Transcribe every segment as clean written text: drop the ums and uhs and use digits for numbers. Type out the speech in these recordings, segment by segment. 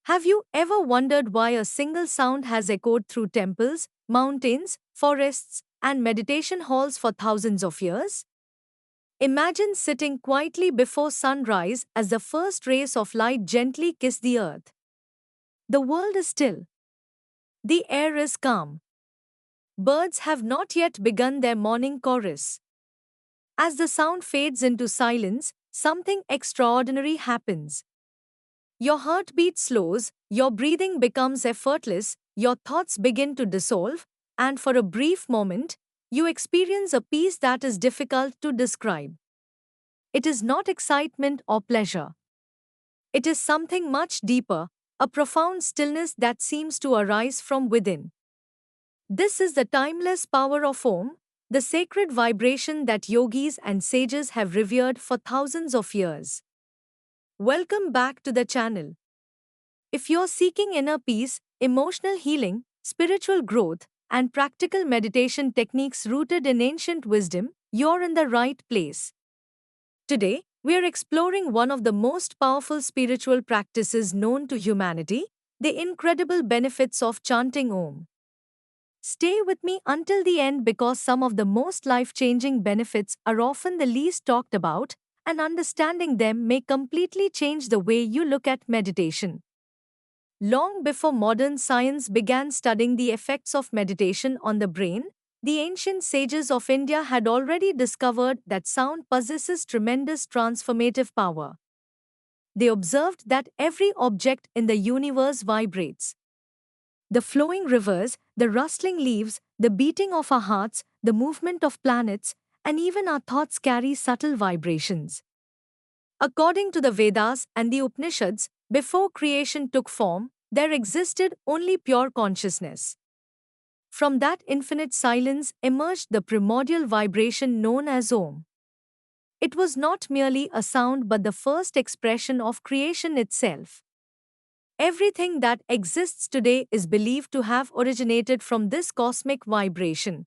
Have you ever wondered why a single sound has echoed through temples, mountains, forests, and meditation halls for thousands of years? Imagine sitting quietly before sunrise as the first rays of light gently kiss the earth. The world is still. The air is calm. Birds have not yet begun their morning chorus. As the sound fades into silence, something extraordinary happens. Your heartbeat slows, your breathing becomes effortless, your thoughts begin to dissolve, and for a brief moment, you experience a peace that is difficult to describe. It is not excitement or pleasure. It is something much deeper, a profound stillness that seems to arise from within. This is the timeless power of Om, the sacred vibration that yogis and sages have revered for thousands of years. Welcome back to the channel. If you're seeking inner peace, emotional healing, spiritual growth, and practical meditation techniques rooted in ancient wisdom, you're in the right place. Today, we're exploring one of the most powerful spiritual practices known to humanity, the incredible benefits of chanting Om. Stay with me until the end because some of the most life-changing benefits are often the least talked about, and understanding them may completely change the way you look at meditation. Long before modern science began studying the effects of meditation on the brain, the ancient sages of India had already discovered that sound possesses tremendous transformative power. They observed that every object in the universe vibrates. The flowing rivers, the rustling leaves, the beating of our hearts, the movement of planets, and even our thoughts carry subtle vibrations. According to the Vedas and the Upanishads, before creation took form, there existed only pure consciousness. From that infinite silence emerged the primordial vibration known as Om. It was not merely a sound but the first expression of creation itself. Everything that exists today is believed to have originated from this cosmic vibration.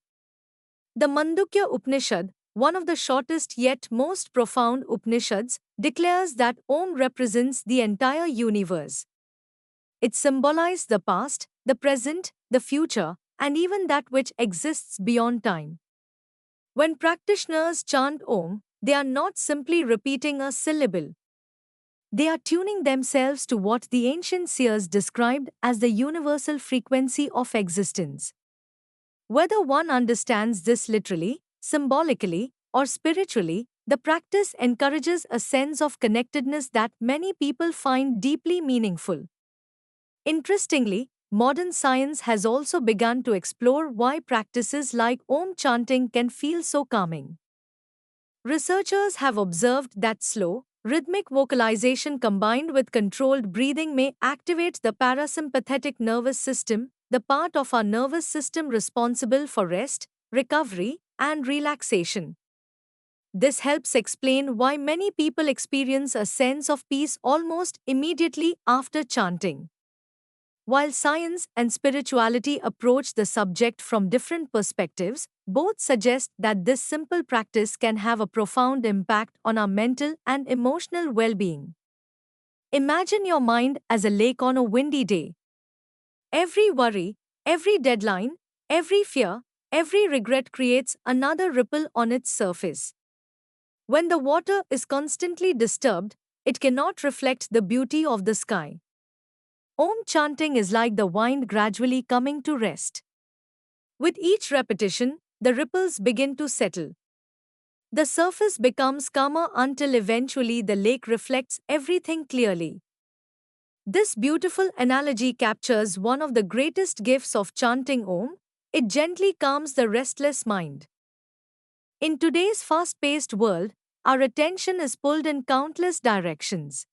The Mandukya Upanishad, one of the shortest yet most profound Upanishads, declares that Om represents the entire universe. It symbolizes the past, the present, the future, and even that which exists beyond time. When practitioners chant Om, they are not simply repeating a syllable. They are tuning themselves to what the ancient seers described as the universal frequency of existence. Whether one understands this literally, symbolically, or spiritually, the practice encourages a sense of connectedness that many people find deeply meaningful. Interestingly, modern science has also begun to explore why practices like Om chanting can feel so calming. Researchers have observed that slow, rhythmic vocalization combined with controlled breathing may activate the parasympathetic nervous system, the part of our nervous system responsible for rest, recovery, and relaxation. This helps explain why many people experience a sense of peace almost immediately after chanting. While science and spirituality approach the subject from different perspectives, both suggest that this simple practice can have a profound impact on our mental and emotional well-being. Imagine your mind as a lake on a windy day. Every worry, every deadline, every fear, every regret creates another ripple on its surface. When the water is constantly disturbed, it cannot reflect the beauty of the sky. Om chanting is like the wind gradually coming to rest. With each repetition, the ripples begin to settle. The surface becomes calmer until eventually the lake reflects everything clearly. This beautiful analogy captures one of the greatest gifts of chanting Om. It gently calms the restless mind. In today's fast-paced world, our attention is pulled in countless directions.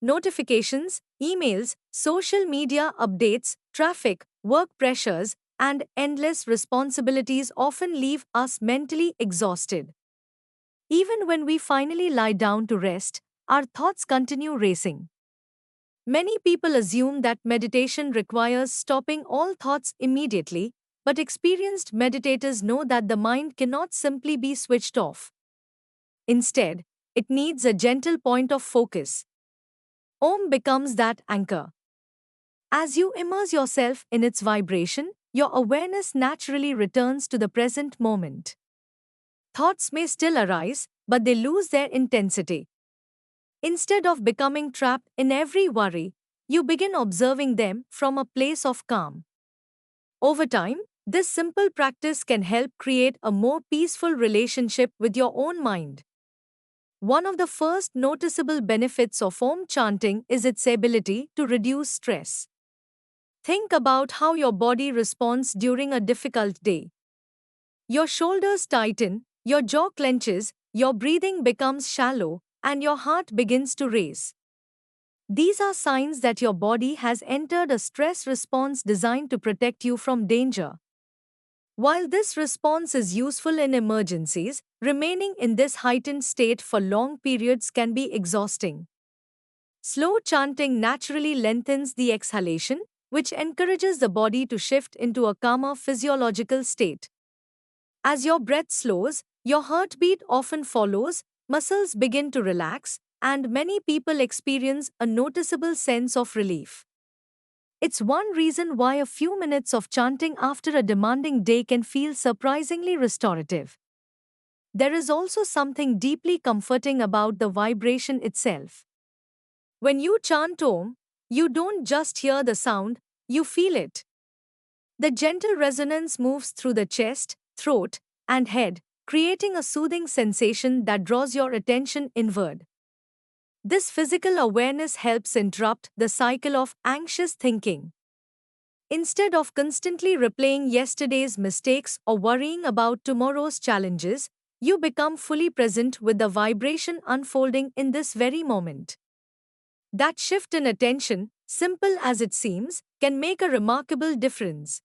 Notifications, emails, social media updates, traffic, work pressures, and endless responsibilities often leave us mentally exhausted. Even when we finally lie down to rest, our thoughts continue racing. Many people assume that meditation requires stopping all thoughts immediately, but experienced meditators know that the mind cannot simply be switched off. Instead, it needs a gentle point of focus. Om becomes that anchor. As you immerse yourself in its vibration, your awareness naturally returns to the present moment. Thoughts may still arise, but they lose their intensity. Instead of becoming trapped in every worry, you begin observing them from a place of calm. Over time, this simple practice can help create a more peaceful relationship with your own mind. One of the first noticeable benefits of Om chanting is its ability to reduce stress. Think about how your body responds during a difficult day. Your shoulders tighten, your jaw clenches, your breathing becomes shallow, and your heart begins to race. These are signs that your body has entered a stress response designed to protect you from danger. While this response is useful in emergencies, remaining in this heightened state for long periods can be exhausting. Slow chanting naturally lengthens the exhalation, which encourages the body to shift into a calmer physiological state. As your breath slows, your heartbeat often follows, muscles begin to relax, and many people experience a noticeable sense of relief. It's one reason why a few minutes of chanting after a demanding day can feel surprisingly restorative. There is also something deeply comforting about the vibration itself. When you chant Om, you don't just hear the sound, you feel it. The gentle resonance moves through the chest, throat, and head, creating a soothing sensation that draws your attention inward. This physical awareness helps interrupt the cycle of anxious thinking. Instead of constantly replaying yesterday's mistakes or worrying about tomorrow's challenges, you become fully present with the vibration unfolding in this very moment. That shift in attention, simple as it seems, can make a remarkable difference.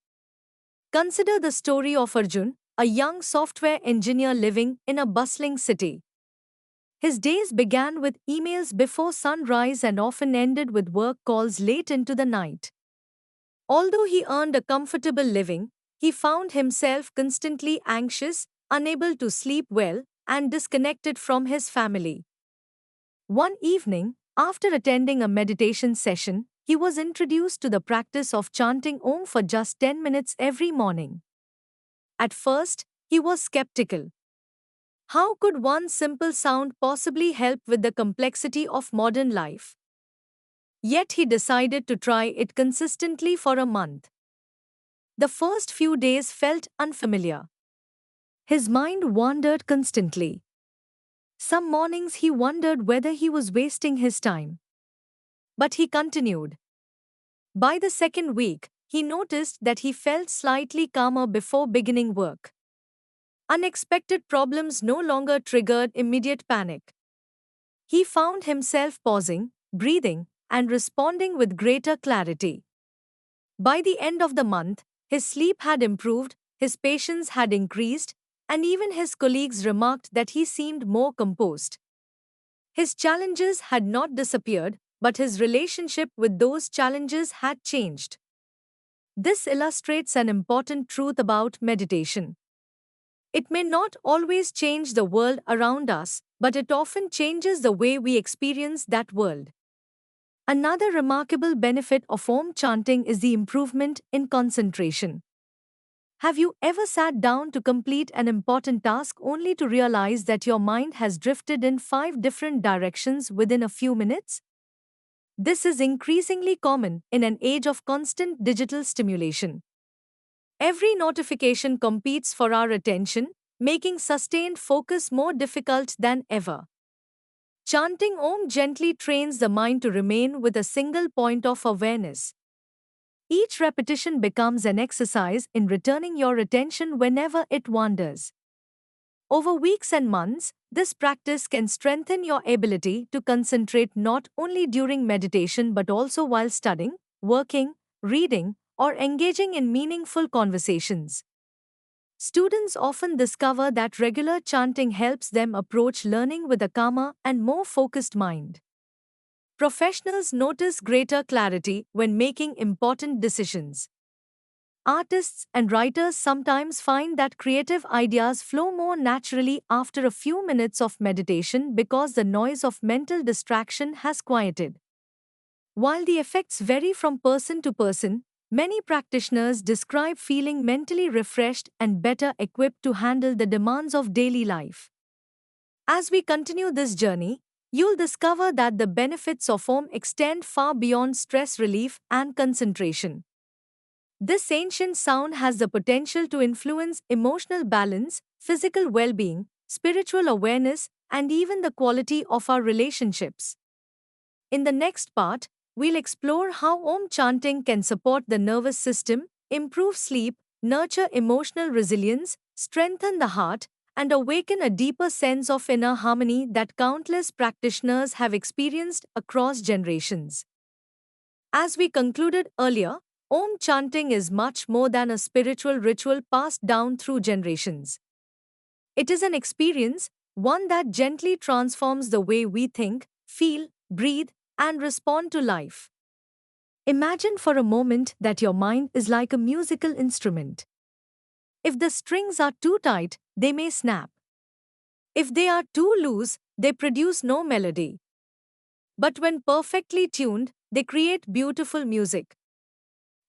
Consider the story of Arjun, a young software engineer living in a bustling city. His days began with emails before sunrise and often ended with work calls late into the night. Although he earned a comfortable living, he found himself constantly anxious, unable to sleep well, and disconnected from his family. One evening, after attending a meditation session, he was introduced to the practice of chanting Om for just 10 minutes every morning. At first, he was skeptical. How could one simple sound possibly help with the complexity of modern life? Yet he decided to try it consistently for a month. The first few days felt unfamiliar. His mind wandered constantly. Some mornings he wondered whether he was wasting his time. But he continued. By the second week, he noticed that he felt slightly calmer before beginning work. Unexpected problems no longer triggered immediate panic. He found himself pausing, breathing, and responding with greater clarity. By the end of the month, his sleep had improved, his patience had increased, and even his colleagues remarked that he seemed more composed. His challenges had not disappeared, but his relationship with those challenges had changed. This illustrates an important truth about meditation. It may not always change the world around us, but it often changes the way we experience that world. Another remarkable benefit of Om chanting is the improvement in concentration. Have you ever sat down to complete an important task only to realize that your mind has drifted in 5 different directions within a few minutes? This is increasingly common in an age of constant digital stimulation. Every notification competes for our attention, making sustained focus more difficult than ever. Chanting Om gently trains the mind to remain with a single point of awareness. Each repetition becomes an exercise in returning your attention whenever it wanders. Over weeks and months, this practice can strengthen your ability to concentrate not only during meditation but also while studying, working, reading, or engaging in meaningful conversations. Students often discover that regular chanting helps them approach learning with a calmer and more focused mind. Professionals notice greater clarity when making important decisions. Artists and writers sometimes find that creative ideas flow more naturally after a few minutes of meditation because the noise of mental distraction has quieted. While the effects vary from person to person, many practitioners describe feeling mentally refreshed and better equipped to handle the demands of daily life. As we continue this journey, you'll discover that the benefits of Om extend far beyond stress relief and concentration. This ancient sound has the potential to influence emotional balance, physical well being, spiritual awareness, and even the quality of our relationships. In the next part, we'll explore how Om chanting can support the nervous system, improve sleep, nurture emotional resilience, strengthen the heart, and awaken a deeper sense of inner harmony that countless practitioners have experienced across generations. As we concluded earlier, Om chanting is much more than a spiritual ritual passed down through generations. It is an experience, one that gently transforms the way we think, feel, breathe, and respond to life. Imagine for a moment that your mind is like a musical instrument. If the strings are too tight, they may snap. If they are too loose, they produce no melody. But when perfectly tuned, they create beautiful music.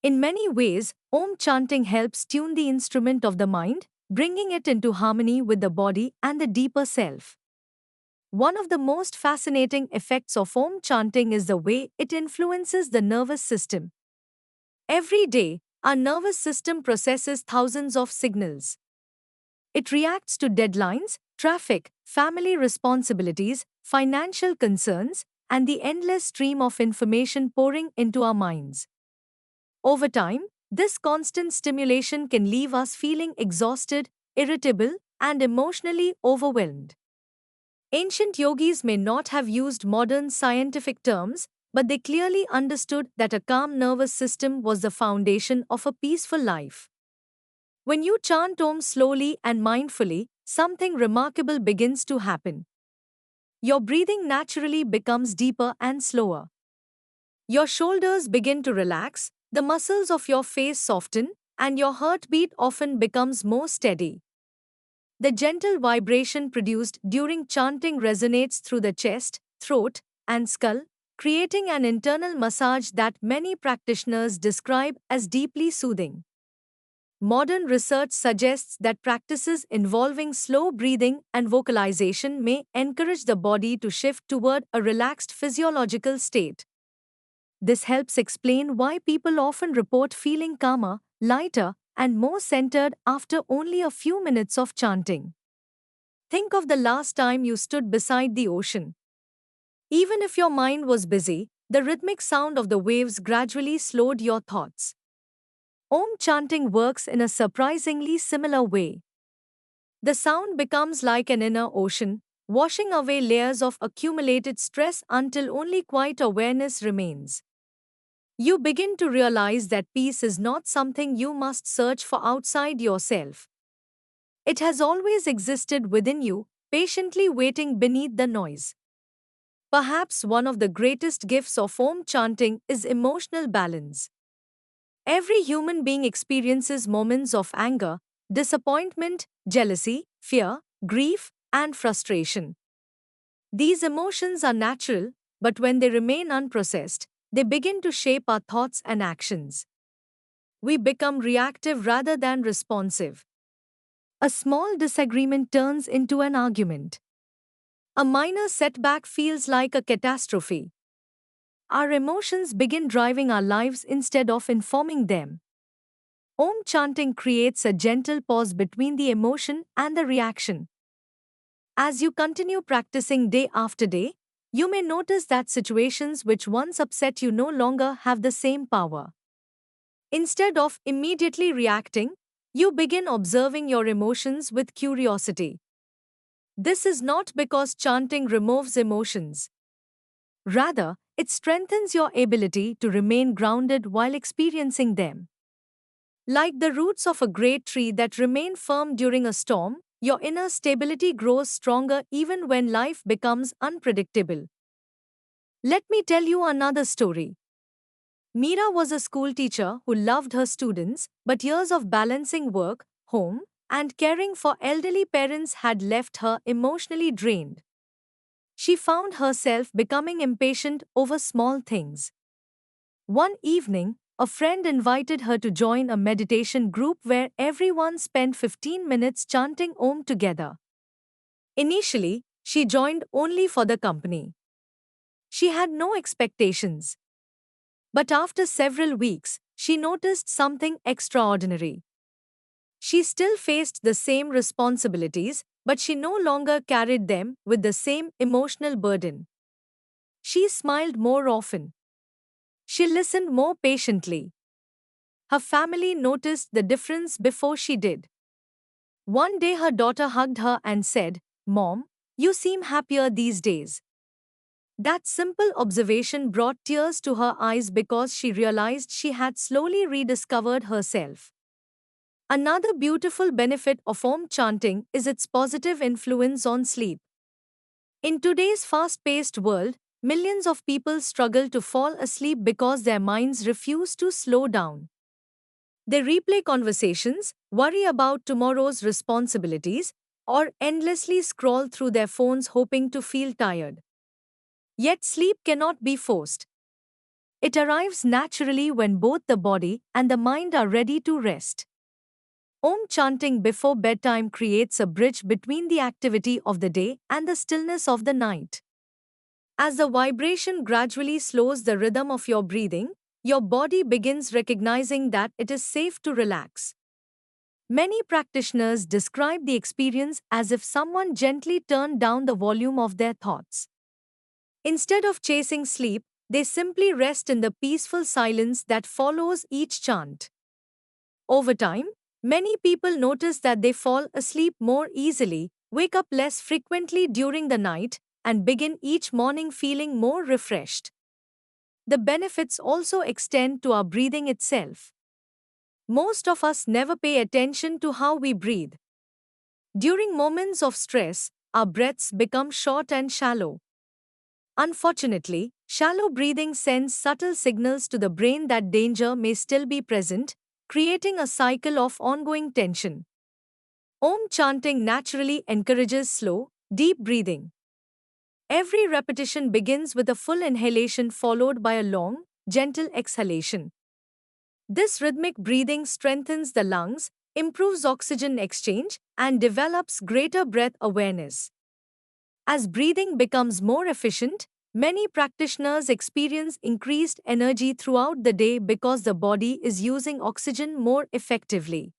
In many ways, Om chanting helps tune the instrument of the mind, bringing it into harmony with the body and the deeper self. One of the most fascinating effects of Om chanting is the way it influences the nervous system. Every day, our nervous system processes thousands of signals. It reacts to deadlines, traffic, family responsibilities, financial concerns, and the endless stream of information pouring into our minds. Over time, this constant stimulation can leave us feeling exhausted, irritable, and emotionally overwhelmed. Ancient yogis may not have used modern scientific terms, but they clearly understood that a calm nervous system was the foundation of a peaceful life. When you chant Om slowly and mindfully, something remarkable begins to happen. Your breathing naturally becomes deeper and slower. Your shoulders begin to relax, the muscles of your face soften, and your heartbeat often becomes more steady. The gentle vibration produced during chanting resonates through the chest, throat, and skull, creating an internal massage that many practitioners describe as deeply soothing. Modern research suggests that practices involving slow breathing and vocalization may encourage the body to shift toward a relaxed physiological state. This helps explain why people often report feeling calmer, lighter, and more centered after only a few minutes of chanting. Think of the last time you stood beside the ocean. Even if your mind was busy, the rhythmic sound of the waves gradually slowed your thoughts. Om chanting works in a surprisingly similar way. The sound becomes like an inner ocean, washing away layers of accumulated stress until only quiet awareness remains. You begin to realize that peace is not something you must search for outside yourself. It has always existed within you, patiently waiting beneath the noise. Perhaps one of the greatest gifts of Om chanting is emotional balance. Every human being experiences moments of anger, disappointment, jealousy, fear, grief, and frustration. These emotions are natural, but when they remain unprocessed, they begin to shape our thoughts and actions. We become reactive rather than responsive. A small disagreement turns into an argument. A minor setback feels like a catastrophe. Our emotions begin driving our lives instead of informing them. Om chanting creates a gentle pause between the emotion and the reaction. As you continue practicing day after day, you may notice that situations which once upset you no longer have the same power. Instead of immediately reacting, you begin observing your emotions with curiosity. This is not because chanting removes emotions. Rather, it strengthens your ability to remain grounded while experiencing them. Like the roots of a great tree that remain firm during a storm, your inner stability grows stronger even when life becomes unpredictable. Let me tell you another story. Meera was a school teacher who loved her students, but years of balancing work, home, and caring for elderly parents had left her emotionally drained. She found herself becoming impatient over small things. One evening, a friend invited her to join a meditation group where everyone spent 15 minutes chanting Om together. Initially, she joined only for the company. She had no expectations. But after several weeks, she noticed something extraordinary. She still faced the same responsibilities, but she no longer carried them with the same emotional burden. She smiled more often. She listened more patiently. Her family noticed the difference before she did. One day her daughter hugged her and said, "Mom, you seem happier these days." That simple observation brought tears to her eyes because she realized she had slowly rediscovered herself. Another beautiful benefit of Om chanting is its positive influence on sleep. In today's fast paced world, millions of people struggle to fall asleep because their minds refuse to slow down. They replay conversations, worry about tomorrow's responsibilities, or endlessly scroll through their phones hoping to feel tired. Yet sleep cannot be forced. It arrives naturally when both the body and the mind are ready to rest. Om chanting before bedtime creates a bridge between the activity of the day and the stillness of the night. As the vibration gradually slows the rhythm of your breathing, your body begins recognizing that it is safe to relax. Many practitioners describe the experience as if someone gently turned down the volume of their thoughts. Instead of chasing sleep, they simply rest in the peaceful silence that follows each chant. Over time, many people notice that they fall asleep more easily, wake up less frequently during the night, and begin each morning feeling more refreshed. The benefits also extend to our breathing itself. Most of us never pay attention to how we breathe. During moments of stress, our breaths become short and shallow. Unfortunately, shallow breathing sends subtle signals to the brain that danger may still be present, creating a cycle of ongoing tension. Om chanting naturally encourages slow, deep breathing. Every repetition begins with a full inhalation followed by a long, gentle exhalation. This rhythmic breathing strengthens the lungs, improves oxygen exchange, and develops greater breath awareness. As breathing becomes more efficient, many practitioners experience increased energy throughout the day because the body is using oxygen more effectively.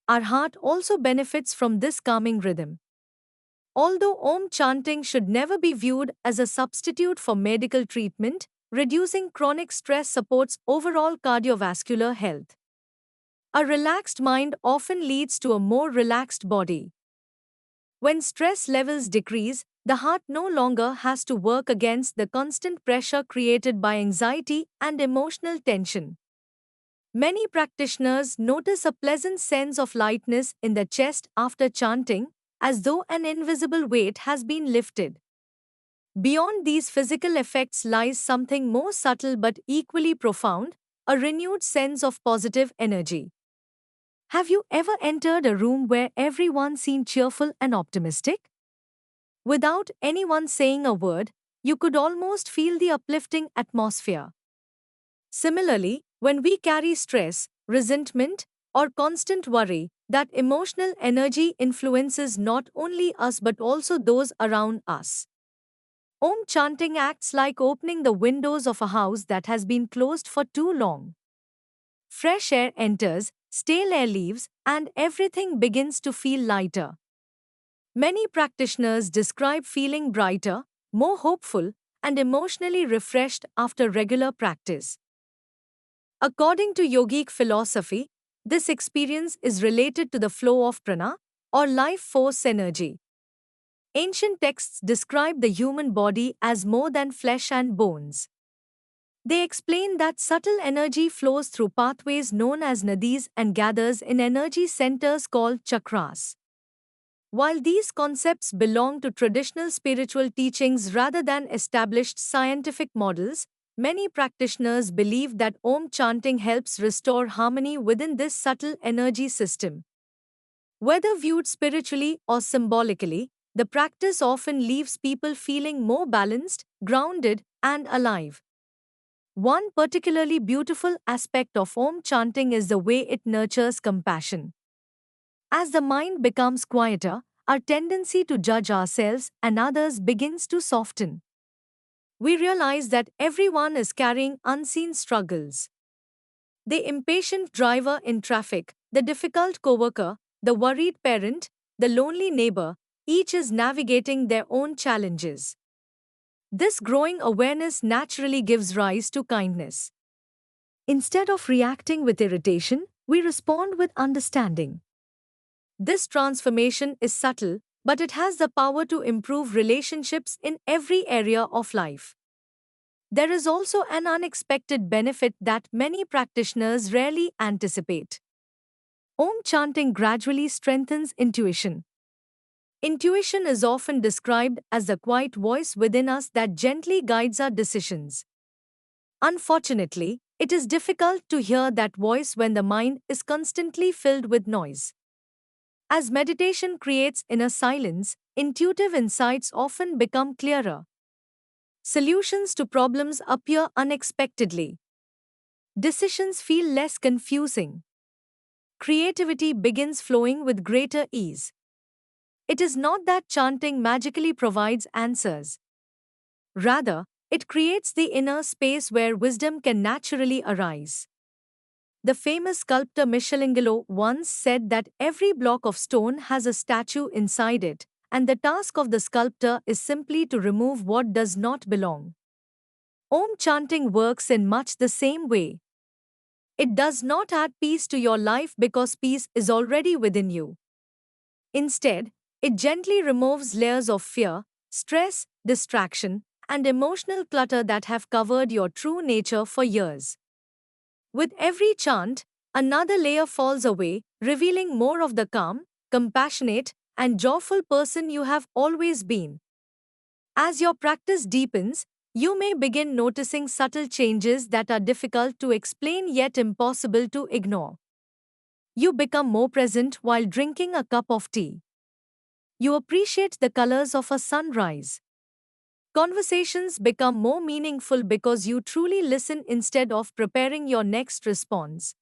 Our heart also benefits from this calming rhythm. Although Om chanting should never be viewed as a substitute for medical treatment, reducing chronic stress supports overall cardiovascular health. A relaxed mind often leads to a more relaxed body. When stress levels decrease, the heart no longer has to work against the constant pressure created by anxiety and emotional tension. Many practitioners notice a pleasant sense of lightness in the chest after chanting, as though an invisible weight has been lifted. Beyond these physical effects lies something more subtle but equally profound, a renewed sense of positive energy. Have you ever entered a room where everyone seemed cheerful and optimistic? Without anyone saying a word, you could almost feel the uplifting atmosphere. Similarly, when we carry stress, resentment, or constant worry, that emotional energy influences not only us but also those around us. Om chanting acts like opening the windows of a house that has been closed for too long. Fresh air enters, stale air leaves, and everything begins to feel lighter. Many practitioners describe feeling brighter, more hopeful, and emotionally refreshed after regular practice. According to yogic philosophy, this experience is related to the flow of prana, or life force energy. Ancient texts describe the human body as more than flesh and bones. They explain that subtle energy flows through pathways known as nadis and gathers in energy centers called chakras. While these concepts belong to traditional spiritual teachings rather than established scientific models, many practitioners believe that Om chanting helps restore harmony within this subtle energy system. Whether viewed spiritually or symbolically, the practice often leaves people feeling more balanced, grounded, and alive. One particularly beautiful aspect of Om chanting is the way it nurtures compassion. As the mind becomes quieter, our tendency to judge ourselves and others begins to soften. We realize that everyone is carrying unseen struggles. The impatient driver in traffic, the difficult coworker, the worried parent, the lonely neighbor, each is navigating their own challenges. This growing awareness naturally gives rise to kindness. Instead of reacting with irritation, we respond with understanding. This transformation is subtle, but it has the power to improve relationships in every area of life. There is also an unexpected benefit that many practitioners rarely anticipate. Om chanting gradually strengthens intuition. Intuition is often described as the quiet voice within us that gently guides our decisions. Unfortunately, it is difficult to hear that voice when the mind is constantly filled with noise. As meditation creates inner silence, intuitive insights often become clearer. Solutions to problems appear unexpectedly. Decisions feel less confusing. Creativity begins flowing with greater ease. It is not that chanting magically provides answers. Rather, it creates the inner space where wisdom can naturally arise. The famous sculptor Michelangelo once said that every block of stone has a statue inside it, and the task of the sculptor is simply to remove what does not belong. Om chanting works in much the same way. It does not add peace to your life because peace is already within you. Instead, it gently removes layers of fear, stress, distraction, and emotional clutter that have covered your true nature for years. With every chant, another layer falls away, revealing more of the calm, compassionate, and joyful person you have always been. As your practice deepens, you may begin noticing subtle changes that are difficult to explain yet impossible to ignore. You become more present while drinking a cup of tea. You appreciate the colors of a sunrise. Conversations become more meaningful because you truly listen instead of preparing your next response.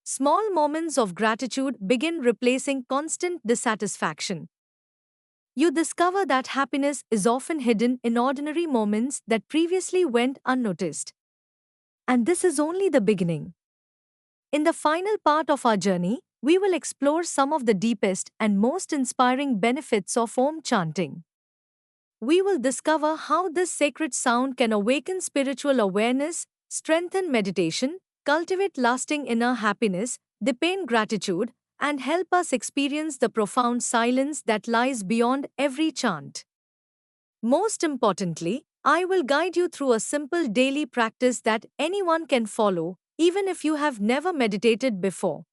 Small moments of gratitude begin replacing constant dissatisfaction. You discover that happiness is often hidden in ordinary moments that previously went unnoticed. And this is only the beginning. In the final part of our journey, we will explore some of the deepest and most inspiring benefits of Om chanting. We will discover how this sacred sound can awaken spiritual awareness, strengthen meditation, cultivate lasting inner happiness, deepen gratitude, and help us experience the profound silence that lies beyond every chant. Most importantly, I will guide you through a simple daily practice that anyone can follow, even if you have never meditated before.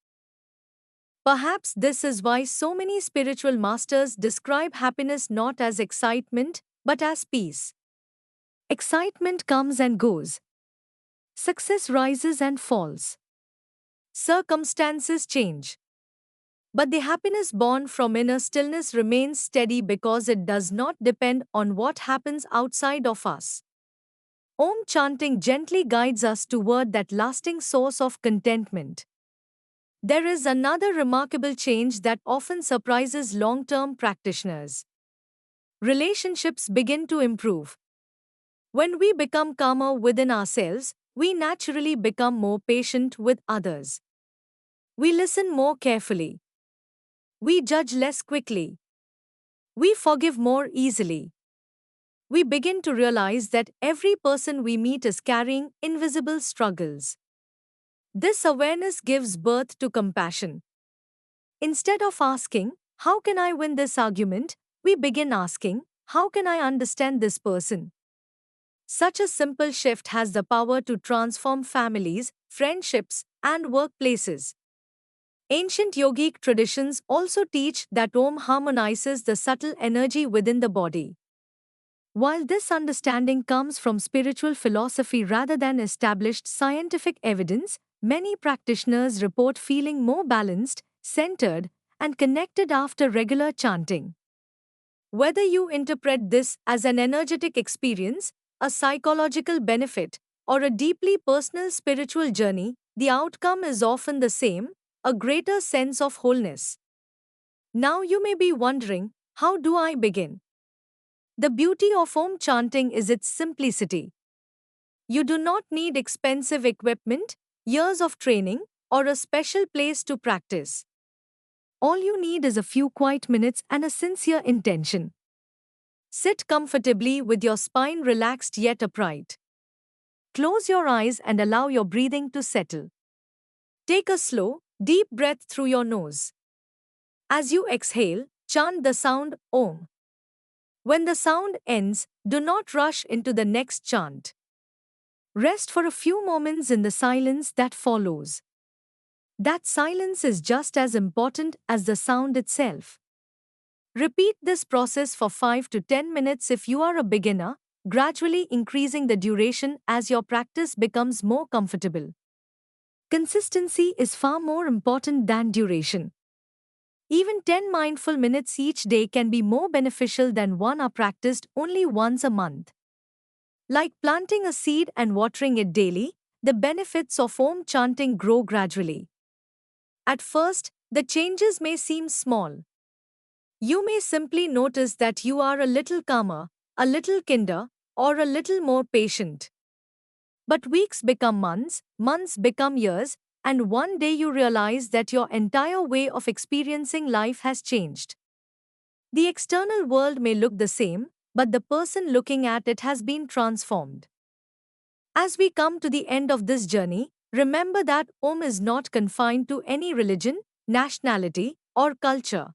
Perhaps this is why so many spiritual masters describe happiness not as excitement, but as peace. Excitement comes and goes. Success rises and falls. Circumstances change. But the happiness born from inner stillness remains steady because it does not depend on what happens outside of us. Om chanting gently guides us toward that lasting source of contentment. There is another remarkable change that often surprises long-term practitioners. Relationships begin to improve. When we become calmer within ourselves, we naturally become more patient with others. We listen more carefully. We judge less quickly. We forgive more easily. We begin to realize that every person we meet is carrying invisible struggles. This awareness gives birth to compassion. Instead of asking, "How can I win this argument?" we begin asking, "How can I understand this person?" Such a simple shift has the power to transform families, friendships, and workplaces. Ancient yogic traditions also teach that Om harmonizes the subtle energy within the body. While this understanding comes from spiritual philosophy rather than established scientific evidence, many practitioners report feeling more balanced, centered, and connected after regular chanting. Whether you interpret this as an energetic experience, a psychological benefit, or a deeply personal spiritual journey, the outcome is often the same, a greater sense of wholeness. Now you may be wondering, how do I begin? The beauty of Om chanting is its simplicity. You do not need expensive equipment, years of training, or a special place to practice. All you need is a few quiet minutes and a sincere intention. Sit comfortably with your spine relaxed yet upright. Close your eyes and allow your breathing to settle. Take a slow, deep breath through your nose. As you exhale, chant the sound Om. When the sound ends, do not rush into the next chant. Rest for a few moments in the silence that follows. That silence is just as important as the sound itself. Repeat this process for 5 to 10 minutes if you are a beginner, gradually increasing the duration as your practice becomes more comfortable. Consistency is far more important than duration. Even 10 mindful minutes each day can be more beneficial than one are practiced only once a month. Like planting a seed and watering it daily, the benefits of Om chanting grow gradually. At first, the changes may seem small. You may simply notice that you are a little calmer, a little kinder, or a little more patient. But weeks become months, months become years, and one day you realize that your entire way of experiencing life has changed. The external world may look the same, but the person looking at it has been transformed. As we come to the end of this journey, remember that Om is not confined to any religion, nationality, or culture.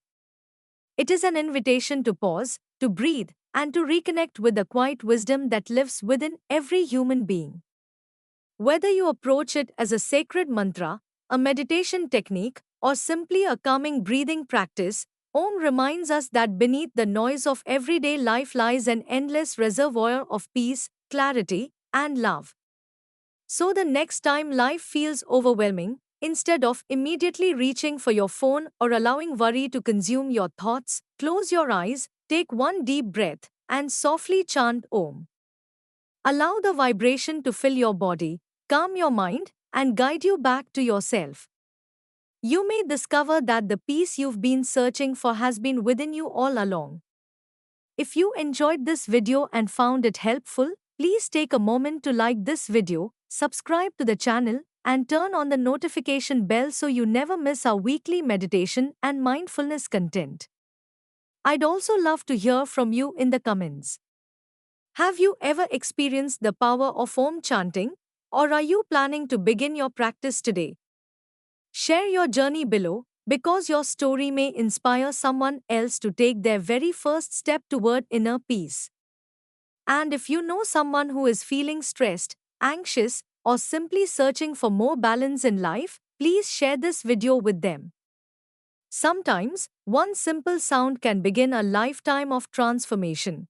It is an invitation to pause, to breathe, and to reconnect with the quiet wisdom that lives within every human being. Whether you approach it as a sacred mantra, a meditation technique, or simply a calming breathing practice, Om reminds us that beneath the noise of everyday life lies an endless reservoir of peace, clarity, and love. So the next time life feels overwhelming, instead of immediately reaching for your phone or allowing worry to consume your thoughts, close your eyes, take one deep breath, and softly chant Om. Allow the vibration to fill your body, calm your mind, and guide you back to yourself. You may discover that the peace you've been searching for has been within you all along. If you enjoyed this video and found it helpful, please take a moment to like this video, subscribe to the channel, and turn on the notification bell so you never miss our weekly meditation and mindfulness content. I'd also love to hear from you in the comments. Have you ever experienced the power of Om chanting, or are you planning to begin your practice today? Share your journey below, because your story may inspire someone else to take their very first step toward inner peace. And if you know someone who is feeling stressed, anxious, or simply searching for more balance in life, please share this video with them. Sometimes, one simple sound can begin a lifetime of transformation.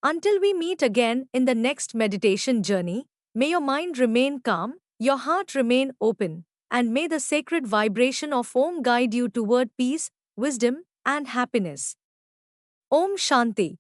Until we meet again in the next meditation journey, may your mind remain calm, your heart remain open, and may the sacred vibration of Om guide you toward peace, wisdom, and happiness. Om Shanti.